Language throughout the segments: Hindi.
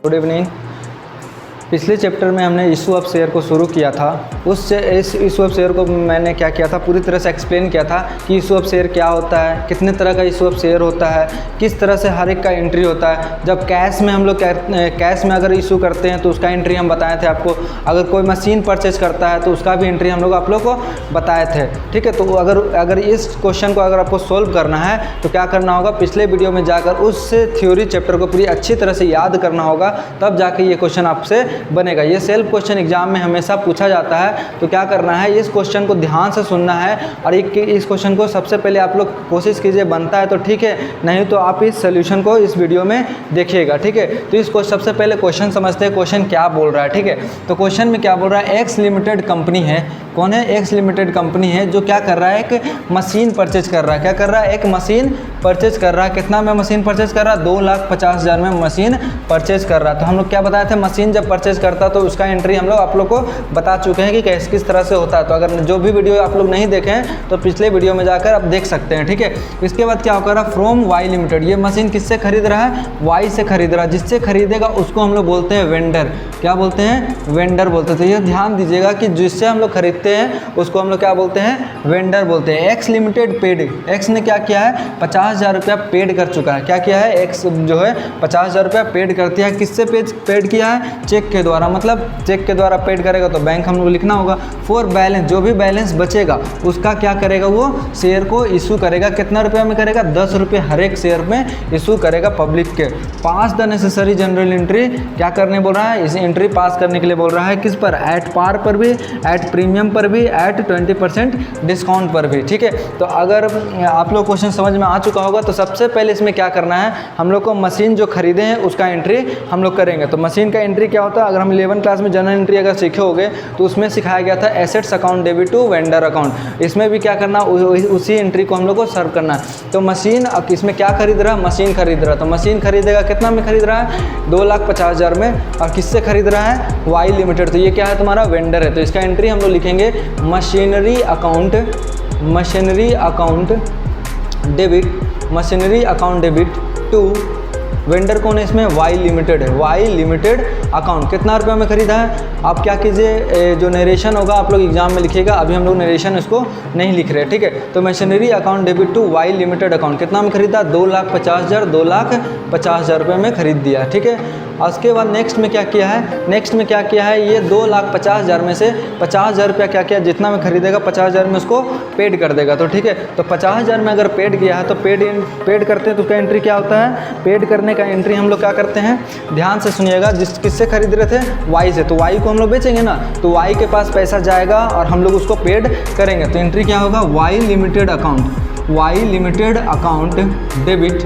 Good evening. पिछले चैप्टर में हमने इशू ऑफ शेयर को शुरू किया था। इस इशू ऑफ शेयर को मैंने क्या किया था, पूरी तरह से एक्सप्लेन किया था कि इशू ऑफ शेयर क्या होता है, कितने तरह का इशू ऑफ शेयर होता है, किस तरह से हर एक का एंट्री होता है। जब कैश में हम लोग कैश में अगर इशू करते हैं तो उसका एंट्री हम बताए थे आपको। अगर कोई मशीन परचेज करता है तो उसका भी एंट्री हम लोग आप लोग को बताए थे। ठीक है, तो अगर इस क्वेश्चन को अगर आपको सोल्व करना है तो क्या करना होगा, पिछले वीडियो में जाकर उस थ्योरी चैप्टर को पूरी अच्छी तरह से याद करना होगा, तब जाके ये क्वेश्चन आपसे बनेगा। ये सेल्फ क्वेश्चन एग्जाम में हमेशा पूछा जाता है। तो क्या करना है, इस क्वेश्चन को ध्यान से सुनना है और इस क्वेश्चन को सबसे पहले आप लोग कोशिश कीजिए, बनता है तो ठीक है, नहीं तो आप इस सोल्यूशन को इस वीडियो में देखिएगा। ठीक है, तो इसको सबसे पहले क्वेश्चन समझते हैं, क्वेश्चन क्या बोल रहा है। ठीक है, तो क्वेश्चन में क्या बोल रहा है, एक्स लिमिटेड कंपनी है। कौन है? एक्स लिमिटेड कंपनी है जो क्या कर रहा है, एक मशीन परचेज कर रहा है। क्या कर रहा है? एक मशीन परचेज कर रहा है। कितना में मशीन परचेज कर रहा है? 2,50,000 में मशीन परचेज कर रहा है। तो हम लोग क्या बताए थे, मशीन जब परचेज करता तो उसका एंट्री हम लोग आप लोग को बता चुके हैं कि किस तरह से होता है। तो अगर जो भी वीडियो आप लोग नहीं देखें तो पिछले वीडियो में जाकर आप देख सकते हैं। ठीक है, इसके बाद क्या होगा, फ्रॉम वाई लिमिटेड। ये मशीन किससे खरीद रहा है? वाई से खरीद रहा है। जिससे खरीदेगा उसको हम लोग बोलते हैं वेंडर। क्या बोलते हैं? वेंडर बोलते हैं। तो ये ध्यान दीजिएगा कि जिससे हम लोग खरीदते हैं उसको हम लोग क्या बोलते हैं? वेंडर बोलते हैं। एक्स लिमिटेड पेड, एक्स ने क्या किया है, 50,000 रुपया पेड कर चुका है। क्या किया है? एक्स जो है 50,000 रुपया पेड कर दिया है। किससे पेड किया है? चेक के द्वारा। मतलब चेक के द्वारा पेड करेगा तो बैंक हम लोग लिखना होगा। फॉर बैलेंस, जो भी बैलेंस बचेगा उसका क्या करेगा, वो शेयर को इशू करेगा। कितना रुपया में करेगा? 10 रुपये हर एक शेयर में इशू करेगा पब्लिक के। पास द नेसेसरी जनरल एंट्री, क्या करने बोल रहा है, इस एंट्री पास करने के लिए बोल रहा है। किस पर? एट पार पर भी, एट प्रीमियम पर भी, एट 20% डिस्काउंट पर भी। ठीक है, तो अगर आप लोग क्वेश्चन समझ में आ चुका होगा तो सबसे पहले इसमें क्या करना है, हम लोग को मशीन जो खरीदे हैं उसका एंट्री हम लोग करेंगे। तो मशीन का एंट्री क्या होता है, अगर हम 11 क्लास में जनरल एंट्री अगर सीखे होगे तो उसमें सिखाया गया था assets account debit to vendor account. इसमें भी क्या करना, उसी एंट्री को हम लोग को सर्व करना है। तो मशीन इसमें क्या खरीद रहा है, मशीन खरीद रहा है। तो मशीन खरीदेगा, कितना में खरीद रहा है? 2,50,000 में। और किससे खरीद रहा है? Y limited. तो ये क्या है, तुम्हारा वेंडर है। तो इसका एंट्री हम लोग लिखेंगे machinery account, machinery account debit, machinery account debit to vendor. कौन है इसमें? वाई लिमिटेड है। वाई लिमिटेड अकाउंट कितना रुपये में खरीदा है? आप क्या कीजिए, जो नरेशन होगा आप लोग एग्जाम में लिखिएगा। अभी हम लोग नरेशन इसको नहीं लिख रहे। ठीक है, तो machinery account debit to Y limited account कितना में खरीदा? 2,50,000, 2,50,000 रुपये में खरीद दिया। ठीक है, उसके बाद नेक्स्ट में क्या किया है, नेक्स्ट में क्या किया है, ये 2,50,000 में से 50,000 रुपया क्या किया, जितना में खरीदेगा 50,000 में उसको पेड कर देगा। तो ठीक है, तो 50,000 में अगर पेड किया है तो पेड करते हैं तो उसका एंट्री क्या होता है, पेड करने का एंट्री हम लोग क्या करते हैं, ध्यान से सुनिएगा। किससे खरीद रहे थे? वाई से। तो वाई को हम लोग बेचेंगे ना, तो वाई के पास पैसा जाएगा और हम लोग उसको पेड करेंगे। तो एंट्री क्या होगा, Y limited account, Y limited account debit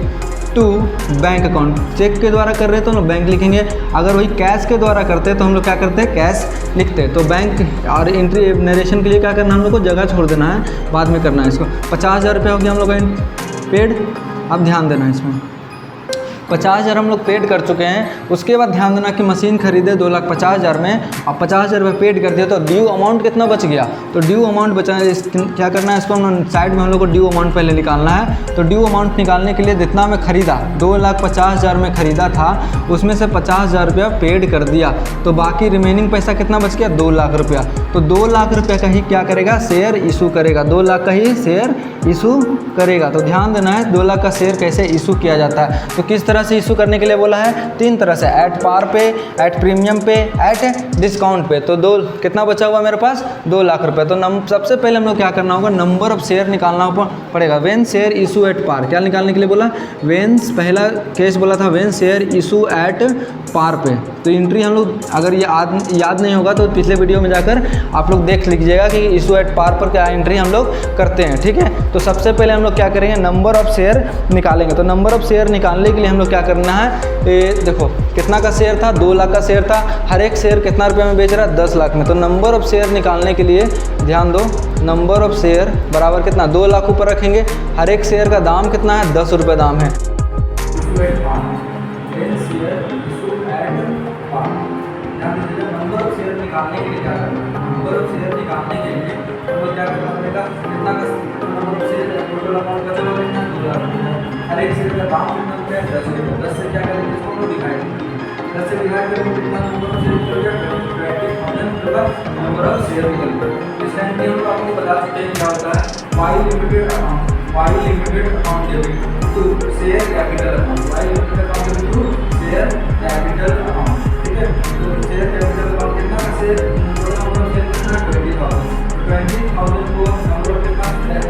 to bank account. Cheque के द्वारा कर रहे हैं तो हम बैंक लिखेंगे। अगर वही कैश के द्वारा करते हैं तो हम लोग क्या करते हैं, कैश लिखते हैं। तो बैंक और एंट्री नरेशन के लिए क्या करना, हम लोग को जगह छोड़ देना है, बाद में करना है इसको। 50,000 रुपये हो गया हम लोग का पेड। अब ध्यान देना इसमें, 50,000 हम लोग पेड कर चुके हैं। उसके बाद ध्यान देना कि मशीन खरीदे 2,50,000 में, अब 50,000 रुपये पेड कर दिया तो ड्यू अमाउंट कितना बच गया। तो ड्यू अमाउंट बचा, क्या करना है, इसको हम साइड में हम लोग को ड्यू अमाउंट पहले निकालना है। तो ड्यू अमाउंट निकालने के लिए जितना में खरीदा, 2,50,000 में खरीदा था, उसमें से 50,000 रुपया पेड कर दिया। तो बाकी रिमेनिंग पैसा कितना बच गया, 2 लाख रुपया। तो 2 लाख रुपये का ही क्या करेगा, शेयर इशू करेगा। 2 लाख का ही शेयर इशू करेगा। तो ध्यान देना है 2 लाख का शेयर कैसे इशू किया जाता है। तो किस तरह से इशू करने के लिए बोला है, 3 तरह से, एट पार पे, एट प्रीमियम पे, एट डिस्काउंट पे। तो कितना बचा हुआ मेरे पास, 2 लाख रुपए। तो सबसे पहले हम लोग क्या करना होगा, नंबर ऑफ शेयर निकालना पड़ेगा। When share issue at par, क्या निकालने के लिए बोला, वेन, पहला केस बोला था when share issue at par पे। तो एंट्री हम लोग, अगर ये याद नहीं होगा तो पिछले वीडियो में जाकर आप लोग देख लीजिएगा कि इशू एट पार पर क्या एंट्री हम लोग करते हैं। ठीक है, तो सबसे पहले हम लोग क्या करेंगे, नंबर ऑफ शेयर निकालेंगे। तो नंबर ऑफ शेयर निकालने के लिए हम लोग क्या करना है, देखो कितना का शेयर था, 2 लाख का शेयर था। हर एक शेयर कितना रुपये में बेच रहा है, 10 लाख में। तो नंबर ऑफ शेयर निकालने के लिए ध्यान दो, नंबर ऑफ शेयर बराबर कितना, 2 लाख ऊपर रखेंगे। हर एक शेयर का दाम कितना है, 10 रुपये दाम है। नंबर ऑफ शेयर निकालने के लिए क्या करना है, नंबर ऑफ शेयर निकालने के लिए हम लोग क्या करना पड़ेगा, कितना का number of share, total amount का चलो लेना, हर एक शेयर का दाम कितना है, 10 रुपये। 10 से क्या करेंगे, इसको हम लोग दिखाएंगे। 10 से डिवाइड करेंगे कितना नंबर ऑफ शेयर निकल गया 20,000 नंबर ऑफ शेयर निकल गया। इस टाइम पे हम आपको बता सकते हैं क्या होता है Y limited account debit to share capital account, Y limited account debit to share capital account, ठीक है। तो शेयर कैपिटल अकाउंट कितना शेयर नंबर ऑफ शेयर कितना 20,000 को नंबर ऑफ कितना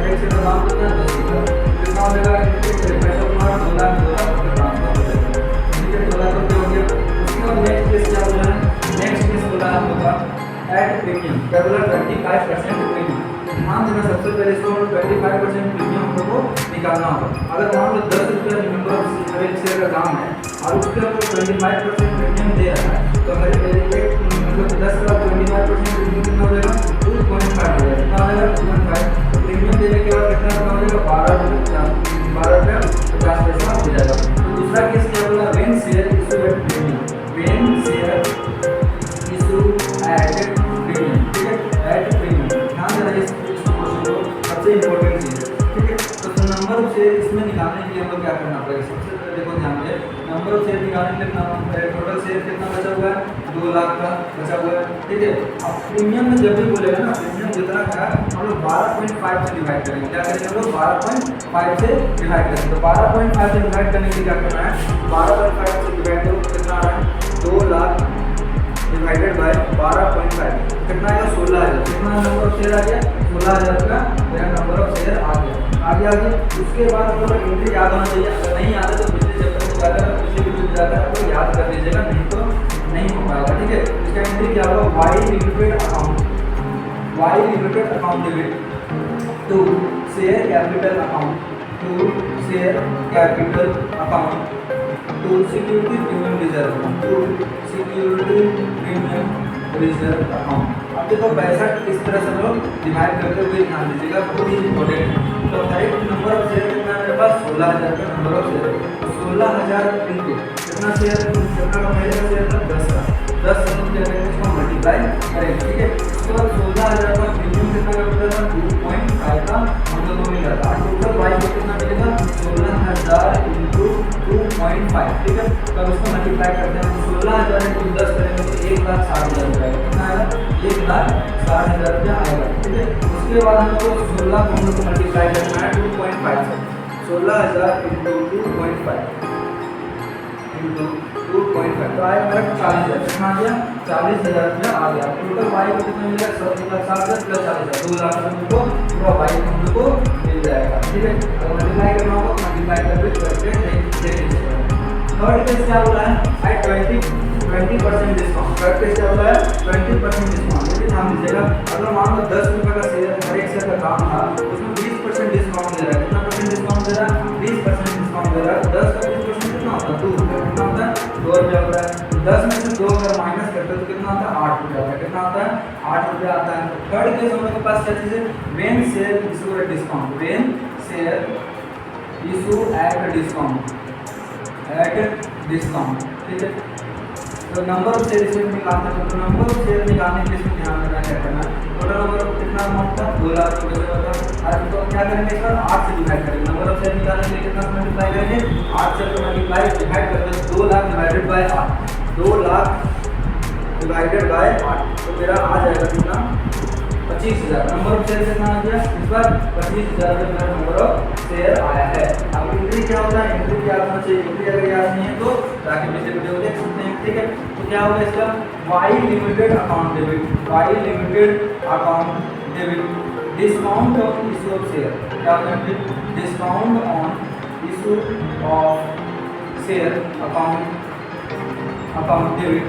एक से दाम कितना 10 कितना हो जाएगा पैसा तुम्हारा 2 लाख ट्रांसफर हो जाएगा, ठीक है। 2 लाख रुपये हो गया। उसके बाद नेक्स्ट केस क्या बोला है, नेक्स्ट केस बोला हम लोग का एट प्रीमियम क्या बोला 25% प्रीमियम। मान देना सबसे पहले इसको 25% प्रीमियम हम लोग को निकालना होगा। अगर मान लो 10 रुपये नंबर ऑफ शेयर का दाम है और उसके ऊपर 25% प्रीमियम दे रहा है तो हमारे मतलब 10 का 25% प्रीमियम कितना हो जाएगा 2.5 हो जाएगा, कितना हो जाएगा 2.5। तो प्रीमियम देने के बाद कितना हो जाएगा 12 रुपये 50 पैसा हो जाएगा। तो दूसरा केस क्या बोला when share issue at premium, when share issue at premium, ठीक है एट प्रीमियम। ध्यान देना इस क्वेश्चन को सबसे इंपॉर्टेंट चीज है, ठीक है। तो नंबर ऑफ शेयर इसमें निकालने के लिए हम लोग क्या करना पड़ेगा, सबसे पहले देखो ध्यान दें नंबर ऑफ शेयर निकालने के लिए टोटल शेयर कितना बचा हुआ है 2 लाख का बचा हुआ है, ठीक है। अब प्रीमियम में जब भी बोलेगा ना प्रीमियम जितना का हम लोग 12.5 से डिवाइड करेंगे, क्या करेंगे हम लोग 12.5 से डिवाइड करेंगे। तो 12.5 से डिवाइड करने के लिए क्या करना है 12.5 से डिवाइड करो कितना आ रहा है 2 लाख डिवाइडेड बाय 12.5 कितना आएगा 16,000। कितना नंबर ऑफ शेयर आ गया 16,000 का मेरा नंबर ऑफ शेयर आ गया आगे। उसके बाद हम लोग एंट्री याद होना चाहिए, अगर नहीं याद है तो पिछले चैप्टर में जाकर पिछले वीडियो में जाकर आपको याद कर लीजिएगा, नहीं तो नहीं हो पाएगा, ठीक है। इसका एंट्री क्या होगा Y limited account debit to share capital account to share capital account to security premium reserve to security premium reserve account. अब देखो पैसा किस तरह से लोग डिवाइड करते हुए ध्यान दीजिएगा, बहुत ही इंपॉर्टेंट है। तो डायरेक्ट नंबर ऑफ शेयर कितना मेरे पास 16,000 का नंबर ऑफ शेयर, 16,000 इंटू कितना शेयर कितना का पहले का शेयर था 10 का 10 से हम क्या करेंगे इसको मल्टीप्लाई करेंगे, ठीक है। उसके बाद 16,000 का प्रीमियम कितना का मिलता था 2.5 का हम लोग को मिल रहा था। टोटल वाई को कितना मिलेगा 16,000 इंटू 2.5, ठीक है। तब इसको मल्टीप्लाई करते हैं 16,000 इंटू 10 करेंगे तो 1,60,000 रुपये कितना आएगा 1,60,000 रुपया आएगा, ठीक है। उसके बाद हम लोग 16 को हम लोग को मल्टीप्लाई करना है 2.5 से 16,000 इंटू 2.5 इंटू 2.5 तो आएगा मेरा 40,000 कितना आ गया 40,000 रुपया आ गया। टोटल वाई को कितना मिलेगा 60,000 प्लस 40,000 2 लाख रुपये को पूरा वाई हम लोग को मिल जाएगा, ठीक है। अगर मल्टीप्लाई करना होगा मल्टीप्लाई करके देख लीजिएगा। थर्ड केस क्या बोला है एट 20% डिस्काउंट। थर्ड केस क्या बोला है 20% डिस्काउंट, लेकिन ध्यान दीजिएगा अगर मान लो 10 रुपये का शेयर हर एक शेयर का दाम था उसमें 20% डिस्काउंट दे रहा है, कितना परसेंट डिस्काउंट दे रहा है 20% डिस्काउंट दे रहा है। 10 का 20% कितना होता है 2 रुपये, कितना होता है 2 रुपये होता है। 10 में से 2 अगर माइनस करते हैं तो कितना आता है 8 रुपये आता है, कितना आता है 8 रुपये आता है। थर्ड केस हम लोग के पास क्या चीज़ है when share issue at discount, when share issue at discount, ठीक है। तो नंबर ऑफ शेयर इसमें निकालना है, तो नंबर ऑफ शेयर निकालने के लिए इसमें ध्यान रखना क्या करना है टोटल नंबर ऑफ कितना अमाउंट था 2 लाख रुपये का था। आज तो क्या करेंगे सर 8 से डिवाइड करेंगे, नंबर ऑफ शेयर निकालने के लिए कितना मल्टीप्लाई करेंगे 8 से मल्टीप्लाई डिवाइड करते हैं 2 lakh divided by 8, 2 lakh divided by 8 तो मेरा आ जाएगा कितना 25,000। नंबर ऑफ शेयर कितना आ गया इस बार 25,000 का मेरा नंबर ऑफ शेयर आया है। अब एंट्री क्या होता है एंट्री याद होना चाहिए, एंट्री अगर याद नहीं है तो जाके पीछे वीडियो देख सकते हैं, ठीक है। तो क्या होगा इसका Y limited account debit, Y limited account debit discount on issue of share, क्या होता है discount on issue of share account debit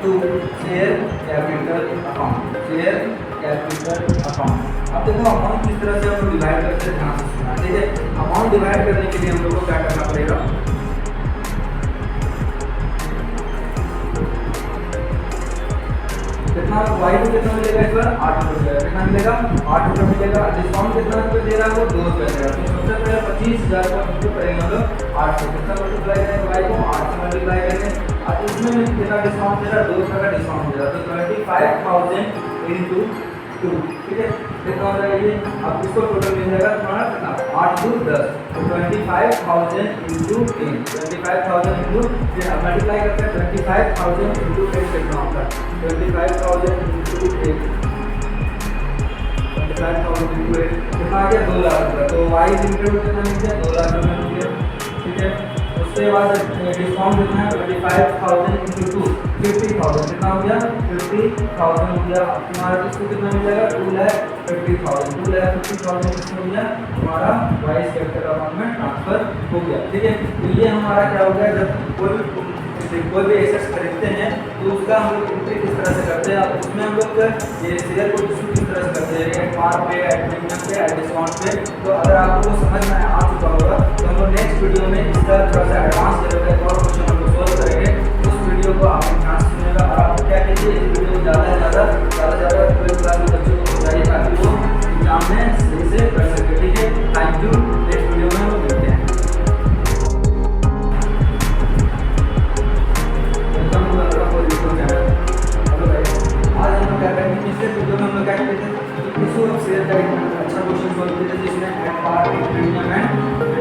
to share capital account, share capital account. अब देखो अमाउंट किस तरह से हम लोग डिवाइड करते हैं ध्यान से सुनना, ठीक है। अमाउंट डिवाइड करने के लिए हम लोग को क्या करना पड़ेगा कितना वाई को कितना मिलेगा इस बार 8 रुपये, कितना मिलेगा 8 रुपये मिलेगा। डिस्काउंट कितना रुपये दे रहा है वो 2 रुपये दे रहा है। तो सबसे पहले 25,000 का इंटू करेंगे हम लोग 8 से, कितना मल्टीप्लाई करेंगे वाई को 8 से मल्टीप्लाई करेंगे और इसमें कितना डिस्काउंट दे रहा है 2 रुपये का डिस्काउंट दे रहा है। तो 25,000 इंटू 2, ठीक है। कितना हो जाएगा ये, अब इसको टोटल मिल जाएगा तुम्हारा कितना, 8 2 10, तो 25,000 इंटू 10, 25,000 इंटू, फिर अब मल्टीप्लाई करते हैं 25,000 इंटू 10 कितना होता है, 25,000 इंटू 10, 25,000 इंटू 8 कितना आ गया, 2 लाख रुपये। तो वाई लिमिटेड को कितना मिल गया, 2 लाख रुपये मिल गया, ठीक है। उसके बाद डिस्काउंट कितना है, 25,000 इंटू 2 50,000 कितना हो गया, 50,000 हो गया। अब तुम्हारा इसको कितना मिल जाएगा, 2,50,000, 2,50,000 कितना हो गया तुम्हारा वाइस कैपिटल अकाउंट में ट्रांसफर हो गया, ठीक है। तो ये हमारा क्या हो गया, जब कोई भी एसेट्स खरीदते हैं तो उसका हम लोग एंट्री किस तरह से करते हैं, अब उसमें हम लोग ये शेयर को इशू किस तरह से करते हैं, एट पार पे, एट प्रीमियम पे, एट डिस्काउंट पे। तो अगर आपको वो समझ में आ चुका होगा तो हम लोग नेक्स्ट वीडियो में इसका थोड़ा सा एडवांस लेवल का और क्वेश्चन हम लोग सोल्व करेंगे। उस वीडियो को आप ध्यान से सुनिएगा और आपको क्या कीजिए, इस वीडियो को ज़्यादा से ज़्यादा 12वीं क्लास के बच्चों को बताइए ताकि वो एग्जाम में सही से कर सके, ठीक है। थैंक यू, नेक्स्ट वीडियो में हम लोग मिलते हैं। आज हम लोग क्या करेंगे, पिछले वीडियो में हम लोग क्या किए थे, इशू ऑफ शेयर का एक अच्छा क्वेश्चन सॉल्व किए थे जिसमें at par, premium and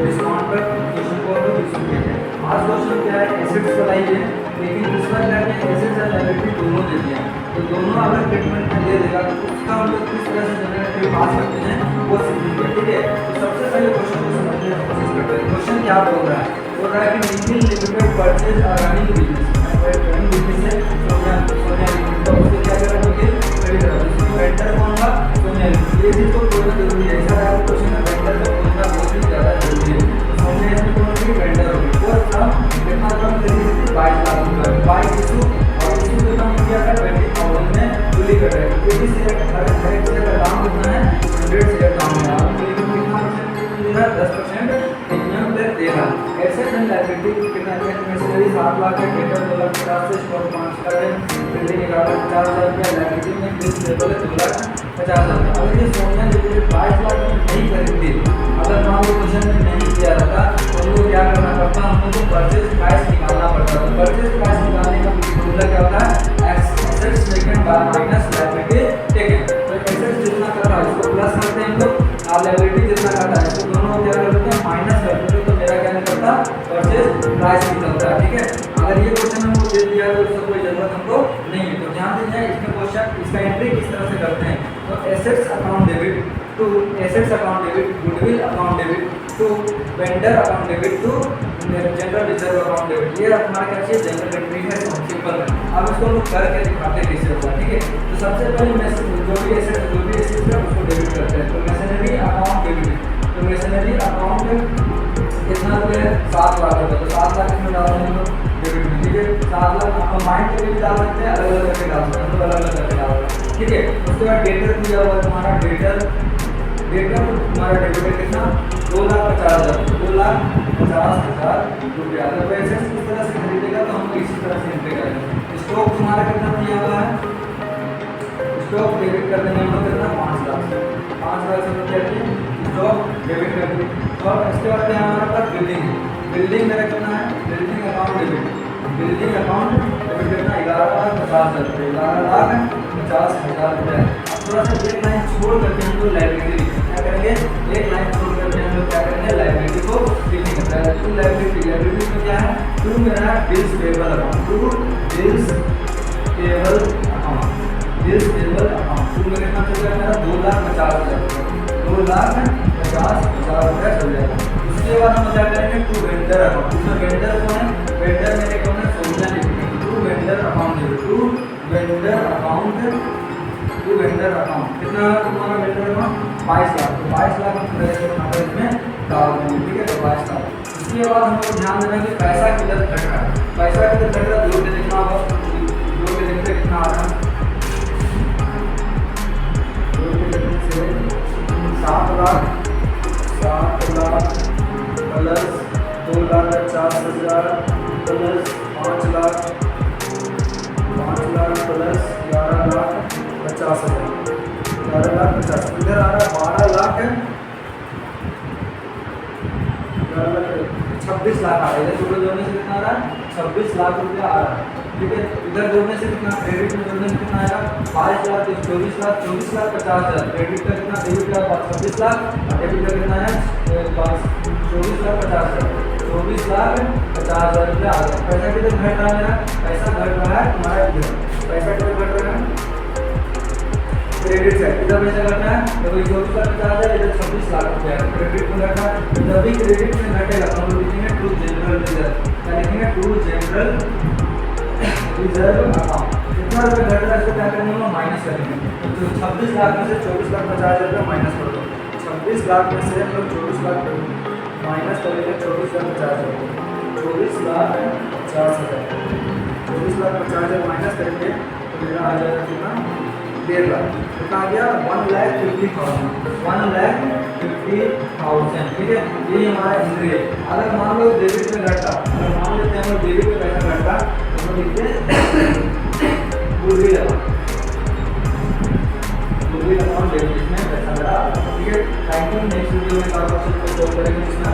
discount पर क्वेश्चन को हम लोग इशू किए थे। आज क्वेश्चन क्या है, एसेट्स बताई है, लेकिन इस बार क्या है, एसेट्स और लायबिलिटी दोनों दे दिया, तो दोनों अगर स्टेटमेंट में दे देगा तो उसका हम लोग किस तरह से जनरेट पास करते हैं वो सीखेंगे, ठीक है। तो सबसे पहले क्वेश्चन को समझने की कोशिश करते हैं। क्वेश्चन क्या बोल रहा है, बोल रहा है कि Nikhil limited purchase a running business, running business है सोनिया लिमिटेड, तो उसको क्या करना होगा, क्रेडिट करो। इसमें वेंडर कौन होगा, सोनिया लिमिटेड। ये चीज तो बोलना जरूरी है, ऐसा है क्वेश्चन में वेंडर को बोलना बहुत ही ज़्यादा जरूरी है। सोनिया लिमिटेड कौन होगी, वेंडर होगी। और हम कितना कम करेंगे, 22 लाख रुपये, 22 इशू और इशू कितना हो गया था, 20,000 में फुली कर रहे हैं। क्योंकि शेयर हर एक शेयर का दाम कितना है, 100 शेयर दाम है, आप कितना परसेंट दे रहा है, 10% प्रीमियम पे दे रहा है। एसेट्स एंड लायबिलिटी कितना है, मशीनरी 7 लाख है, डेटर 2,50,000 से, स्टॉक 5 लाख है, बिल्डिंग 11,50,000 रुपया, लायबिलिटी में फिक्स लेवल है 2,50,000। अगर ये सोनिया लिमिटेड 22 लाख में नहीं खरीदती, अगर मान लो क्वेश्चन में नहीं किया रहता तो हम लोग क्या करना पड़ता, हम लोग को परचेज प्राइस निकालना पड़ता। तो परचेज प्राइस निकालने का फॉर्मूला क्या होता है, assets taken by minus liability taken. तो एसेट्स जितना कर रहा है इसको प्लस करते हैं हम लोग, और लायबिलिटी जितना करता है इसको दोनों क्या करते हैं, माइनस करते हैं। तो मेरा क्या निकलता, परचेज प्राइस निकलता है, ठीक है। अगर ये क्वेश्चन हमको दे दिया तो उसका कोई जरूरत हमको नहीं है। तो ध्यान दीजिए इसमें क्वेश्चन, इसका एंट्री किस तरह से करते हैं। तो assets account debit to assets account debit, goodwill account debit to vendor account debit to general reserve account debit. ये हमारा क्या चाहिए, जनरल एंट्री है, सिंपल है। अब इसको लोग करके दिखाते हैं कैसे होगा, ठीक है। तो सबसे पहले जो भी एसेट है उसको डेबिट करते हैं। तो मशीनरी अकाउंट डेबिट, तो मशीनरी अकाउंट कितना रुपये है, 7 लाख रुपये। तो 7 लाख इसमें डाल देंगे हम लोग डेबिट में, ठीक है। 7 लाख आप माइंड करके भी डाल सकते हैं, अलग अलग करके डाल सकते हैं, तो अलग अलग करके डाल सकते हैं, ठीक है। उसके बाद डेटर दिया हुआ तुम्हारा, डेटर तुम्हारा डेबिट है कितना, 2,50,000, 2,50,000 रुपया। तो पैसे किस तरह से खरीदेगा, तो हम इसी तरह से एंट्री करेंगे। स्टॉक तुम्हारा कितना दिया हुआ है, स्टॉक डेबिट कर देंगे हम लोग कितना, 5 लाख, 5 लाख से रुपया की स्टॉक डेबिट कर देंगे। और इसके बाद क्या हमारे पास बिल्डिंग है, बिल्डिंग मेरा कितना है, building account debit, building account debit कितना, 11,50,000 रुपये, 11,50,000 रुपये। अब थोड़ा सा एक लाइन छोड़ करके हम लोग लाइब्रेरी क्या करेंगे, एक लाइन छोड़ करके हम लोग क्या करेंगे, लाइब्रेरी को लिखेंगे। तो लाइब्रेरी में क्या है, टू मेरा bills payable account, to bills payable account, bills payable account to में कितना चल जाएगा मेरा, 2,50,000 रुपये, 2,50,000 रुपया चल जाएगा। उसके बाद हम क्या करेंगे, टू वेंडर अकाउंट, उसमें वेंडर कौन है, वेंडर मेरे कौन है, Sonia limited. To vendor account, to vendor account, to vendor account कितना तुम्हारा वेंडर अकाउंट, 22 लाख। तो 22 लाख हम इसमें डाल देंगे, ठीक है। तो 22 लाख। उसके बाद हमको ध्यान देना कि पैसा किधर घट रहा है, पैसा किधर घट रहा है, जोड़ के देखना होगा, जोड़ के देखते कितना आ रहा है, जोड़ के देखने से 7 lakh plus 2,50,000 plus 5 lakh plus 11,50,000, 11,50,000 इधर आ रहा है, 12 लाख है, 26 लाख आ रहा है। इधर टोटल जोड़ने से कितना आ रहा है, 26 लाख रुपया आ रहा है। ठीक है। इधर जोड़ने से कितना, क्रेडिट में जोड़ने से कितना आएगा 5 लाख, 24 लाख, 24 लाख 50,000, क्रेडिट का कितना, डेबिट का 26 लाख और डेबिट का कितना है 24 लाख 50,000, 24 लाख 50,000 रुपया आ गया। पैसा किधर घट रहा है मेरा, पैसा घट रहा है तुम्हारा इधर, पैसा किधर घट रहा है क्रेडिट साइड, इधर पैसा घट रहा है तो 24 लाख 50,000, इधर 26 लाख रुपया क्रेडिट में घट रहा है। जब भी क्रेडिट में घटेगा तो हम लोग लिखेंगे टू जनरल रिजर्व, क्या लिखेंगे टू जनरल रिजर्व अकाउंट। कितना रुपये घट रहा है इसको क्या करेंगे हम लोग माइनस करेंगे, तो 26 लाख में से 24 लाख 50,000 रुपये माइनस कर दो, 26 लाख में से हम लोग 24 लाख माइनस करेंगे 24 लाख 50,000, 24 लाख 50,000, 24 लाख 50,000 माइनस करेंगे तो मेरा आ जाएगा कितना 1.5 लाख, कितना आ गया 1,50,000, 1,50,000, ठीक है। ये हमारा एंट्री है। अगर मान लो डेबिट में घटा, अगर मान लेते हैं हम लोग डेबिट में पैसा घटा तो हम लिखते हैं goodwill account, goodwill account debit में पैसा घटा, ठीक है। Thank you. नेक्स्ट वीडियो में क्वेश्चन को सॉल्व करेंगे जिसमें